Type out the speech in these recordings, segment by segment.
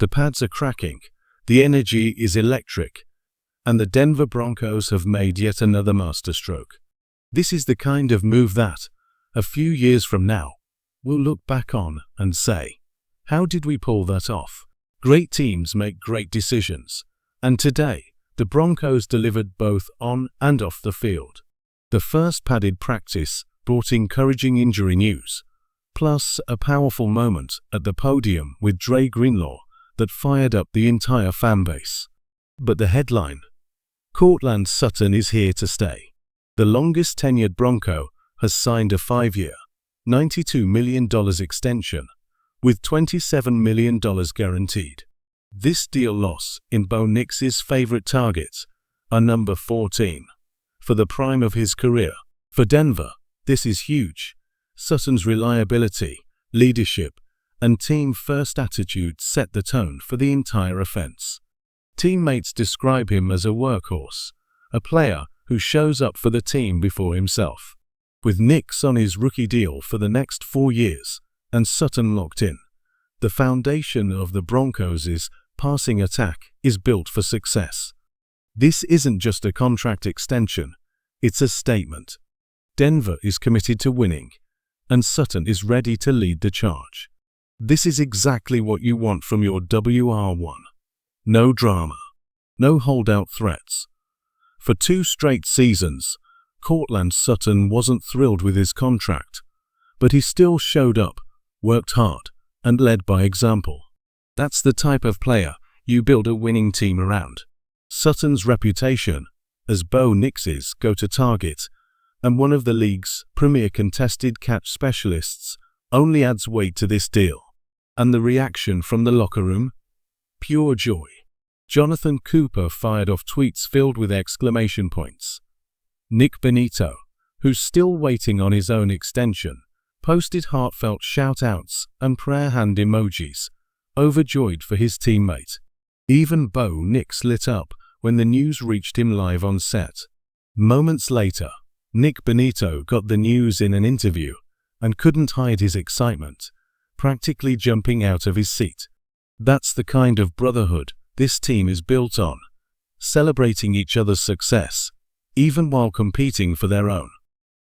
The pads are cracking, the energy is electric, and the Denver Broncos have made yet another masterstroke. This is the kind of move that, a few years from now, we'll look back on and say, how did we pull that off? Great teams make great decisions, and today, the Broncos delivered both on and off the field. The first padded practice brought encouraging injury news, plus a powerful moment at the podium with Dre Greenlaw that fired up the entire fanbase. But the headline: Courtland Sutton is here to stay. The longest-tenured Bronco has signed a 5-year, $92 million extension, with $27 million guaranteed. This deal loss in Bo Nix's favorite targets are number 14 for the prime of his career. For Denver, this is huge. Sutton's reliability, leadership, and team-first attitude set the tone for the entire offense. Teammates describe him as a workhorse, a player who shows up for the team before himself. With Nix on his rookie deal for the next 4 years and Sutton locked in, the foundation of the Broncos' passing attack is built for success. This isn't just a contract extension, it's a statement. Denver is committed to winning, and Sutton is ready to lead the charge. This is exactly what you want from your WR1. No drama, no holdout threats. For 2 straight seasons, Courtland Sutton wasn't thrilled with his contract, but he still showed up, worked hard, and led by example. That's the type of player you build a winning team around. Sutton's reputation as Bo Nix's go-to target and one of the league's premier contested catch specialists only adds weight to this deal. And the reaction from the locker room? Pure joy. Jonathan Cooper fired off tweets filled with exclamation points. Nick Benito, who's still waiting on his own extension, posted heartfelt shout-outs and prayer hand emojis, overjoyed for his teammate. Even Bo Nix lit up when the news reached him live on set. Moments later, Nick Benito got the news in an interview and couldn't hide his excitement, practically jumping out of his seat. That's the kind of brotherhood this team is built on, celebrating each other's success, even while competing for their own.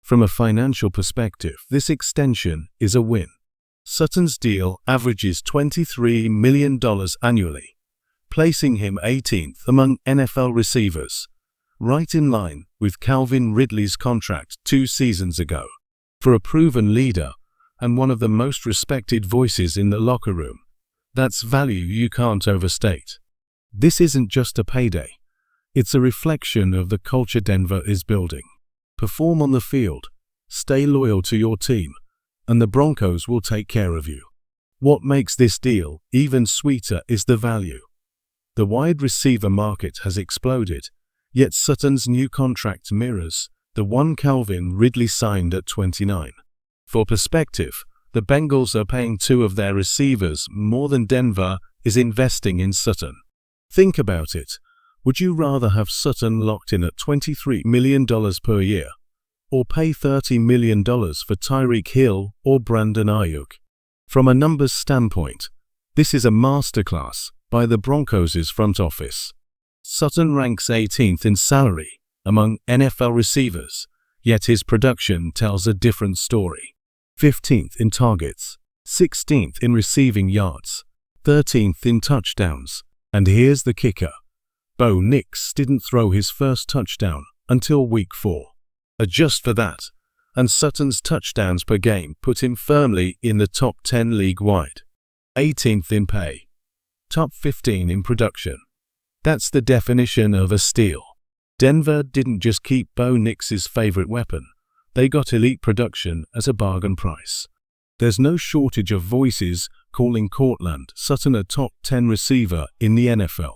From a financial perspective, this extension is a win. Sutton's deal averages $23 million annually, placing him 18th among NFL receivers, right in line with Calvin Ridley's contract 2 seasons ago. For a proven leader and one of the most respected voices in the locker room, that's value you can't overstate. This isn't just a payday. It's a reflection of the culture Denver is building. Perform on the field, stay loyal to your team, and the Broncos will take care of you. What makes this deal even sweeter is the value. The wide receiver market has exploded, yet Sutton's new contract mirrors the one Calvin Ridley signed at 29. For perspective, the Bengals are paying 2 of their receivers more than Denver is investing in Sutton. Think about it. Would you rather have Sutton locked in at $23 million per year, or pay $30 million for Tyreek Hill or Brandon Ayuk? From a numbers standpoint, this is a masterclass by the Broncos' front office. Sutton ranks 18th in salary among NFL receivers, yet his production tells a different story. 15th in targets, 16th in receiving yards, 13th in touchdowns, and here's the kicker. Bo Nix didn't throw his first touchdown until week 4. Adjust for that, and Sutton's touchdowns per game put him firmly in the top 10 league-wide. 18th in pay, top 15 in production. That's the definition of a steal. Denver didn't just keep Bo Nix's favorite weapon, they got elite production at a bargain price. There's no shortage of voices calling Courtland Sutton a top 10 receiver in the NFL.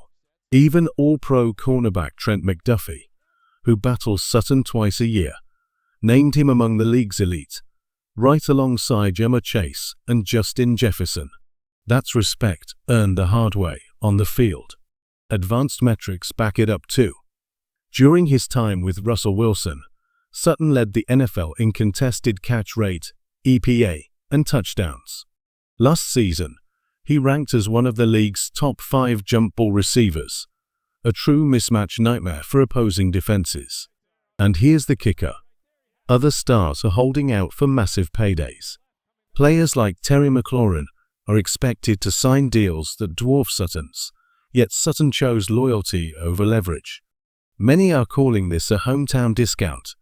Even All-Pro cornerback Trent McDuffie, who battles Sutton twice a year, named him among the league's elite, right alongside Jamar Chase and Justin Jefferson. That's respect earned the hard way on the field. Advanced metrics back it up too. During his time with Russell Wilson, Sutton led the NFL in contested catch rate, EPA, and touchdowns. Last season, He ranked as one of the league's top 5 jump ball receivers, a true mismatch nightmare for opposing defenses. And here's the kicker. Other stars are holding out for massive paydays. Players like Terry McLaurin are expected to sign deals that dwarf Sutton's, yet Sutton chose loyalty over leverage. Many are calling this a hometown discount,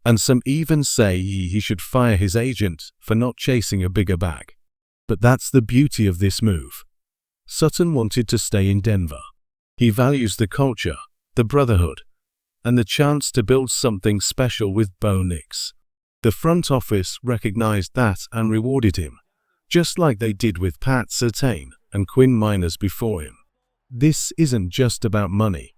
and some even say he should fire his agent for not chasing a bigger bag. But that's the beauty of this move. Sutton wanted to stay in Denver. He values the culture, the brotherhood, and the chance to build something special with Bo Nix. The front office recognized that and rewarded him, just like they did with Pat Surtain and Quinn Miners before him. This isn't just about money.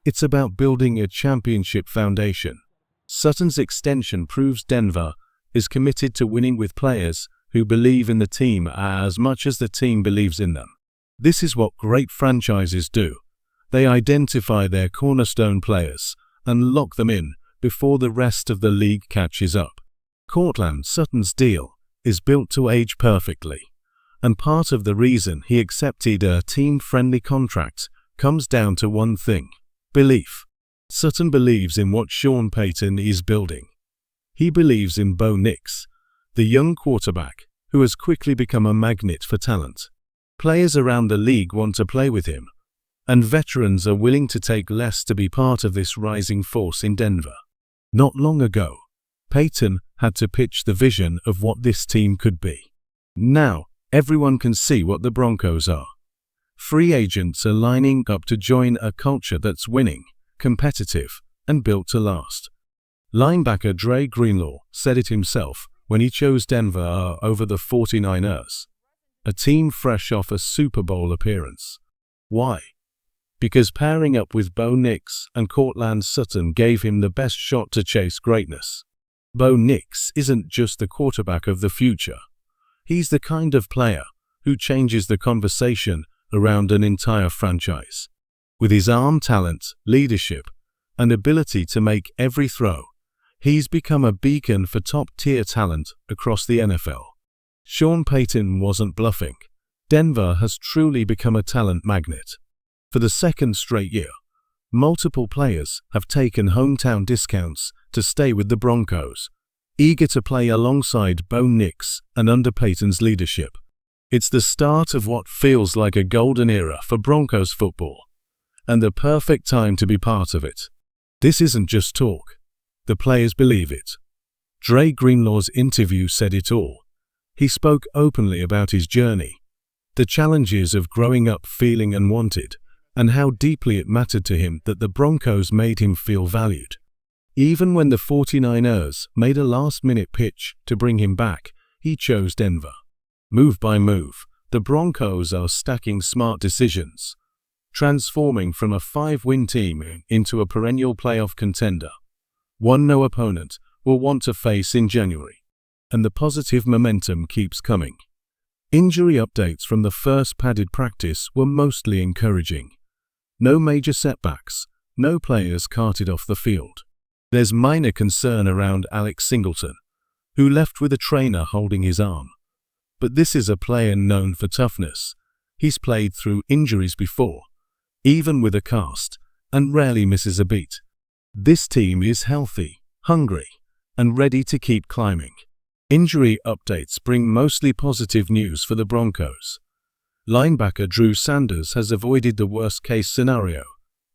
It's about building a championship foundation. Sutton's extension proves Denver is committed to winning with players who believe in the team as much as the team believes in them. This is what great franchises do. They identify their cornerstone players and lock them in before the rest of the league catches up. Courtland Sutton's deal is built to age perfectly, and part of the reason he accepted a team-friendly contract comes down to one thing: belief. Sutton believes in what Sean Payton is building. He believes in Bo Nix, the young quarterback who has quickly become a magnet for talent. Players around the league want to play with him, and veterans are willing to take less to be part of this rising force in Denver. Not long ago, Payton had to pitch the vision of what this team could be. Now, everyone can see what the Broncos are. Free agents are lining up to join a culture that's winning, competitive, and built to last. Linebacker Dre Greenlaw said it himself when he chose Denver over the 49ers, a team fresh off a Super Bowl appearance. Why? Because pairing up with Bo Nix and Courtland Sutton gave him the best shot to chase greatness. Bo Nix isn't just the quarterback of the future. He's the kind of player who changes the conversation around an entire franchise. With his arm talent, leadership, and ability to make every throw, he's become a beacon for top-tier talent across the NFL. Sean Payton wasn't bluffing. Denver has truly become a talent magnet. For the second straight year, multiple players have taken hometown discounts to stay with the Broncos, eager to play alongside Bo Nix and under Payton's leadership. It's the start of what feels like a golden era for Broncos football, and the perfect time to be part of it. This isn't just talk. The players believe it. Dre Greenlaw's interview said it all. He spoke openly about his journey, the challenges of growing up feeling unwanted, and how deeply it mattered to him that the Broncos made him feel valued. Even when the 49ers made a last-minute pitch to bring him back, he chose Denver. Move by move, the Broncos are stacking smart decisions, transforming from a 5-win team into a perennial playoff contender, one no opponent will want to face in January. And the positive momentum keeps coming. Injury updates from the first padded practice were mostly encouraging. No major setbacks, no players carted off the field. There's minor concern around Alex Singleton, who left with a trainer holding his arm. But this is a player known for toughness. He's played through injuries before, even with a cast, and rarely misses a beat. This team is healthy, hungry, and ready to keep climbing. Injury updates bring mostly positive news for the Broncos. Linebacker Drew Sanders has avoided the worst-case scenario.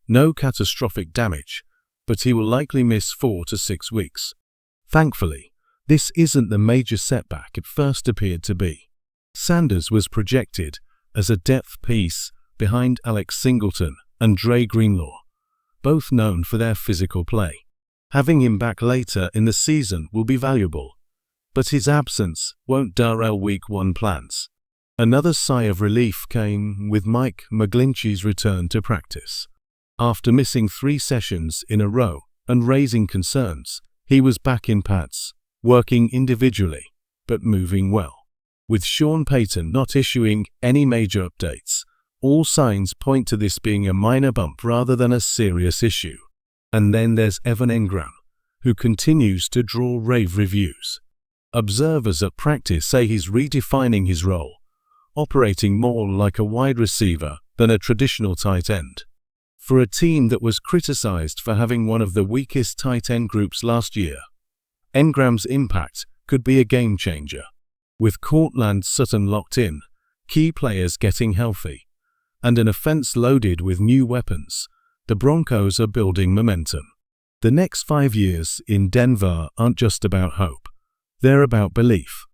No catastrophic damage, but he will likely miss 4 to 6 weeks. Thankfully, this isn't the major setback it first appeared to be. Sanders was projected as a depth piece behind Alex Singleton and Dre Greenlaw, both known for their physical play. Having him back later in the season will be valuable, but his absence won't derail Week 1 plans. Another sigh of relief came with Mike McGlinchey's return to practice. After missing 3 sessions in a row and raising concerns, he was back in pads, working individually, but moving well. With Sean Payton not issuing any major updates, all signs point to this being a minor bump rather than a serious issue. And then there's Evan Engram, who continues to draw rave reviews. Observers at practice say he's redefining his role, operating more like a wide receiver than a traditional tight end. For a team that was criticized for having one of the weakest tight end groups last year, Engram's impact could be a game changer. With Courtland Sutton locked in, key players getting healthy, and an offense loaded with new weapons, the Broncos are building momentum. The next 5 years in Denver aren't just about hope. They're about belief.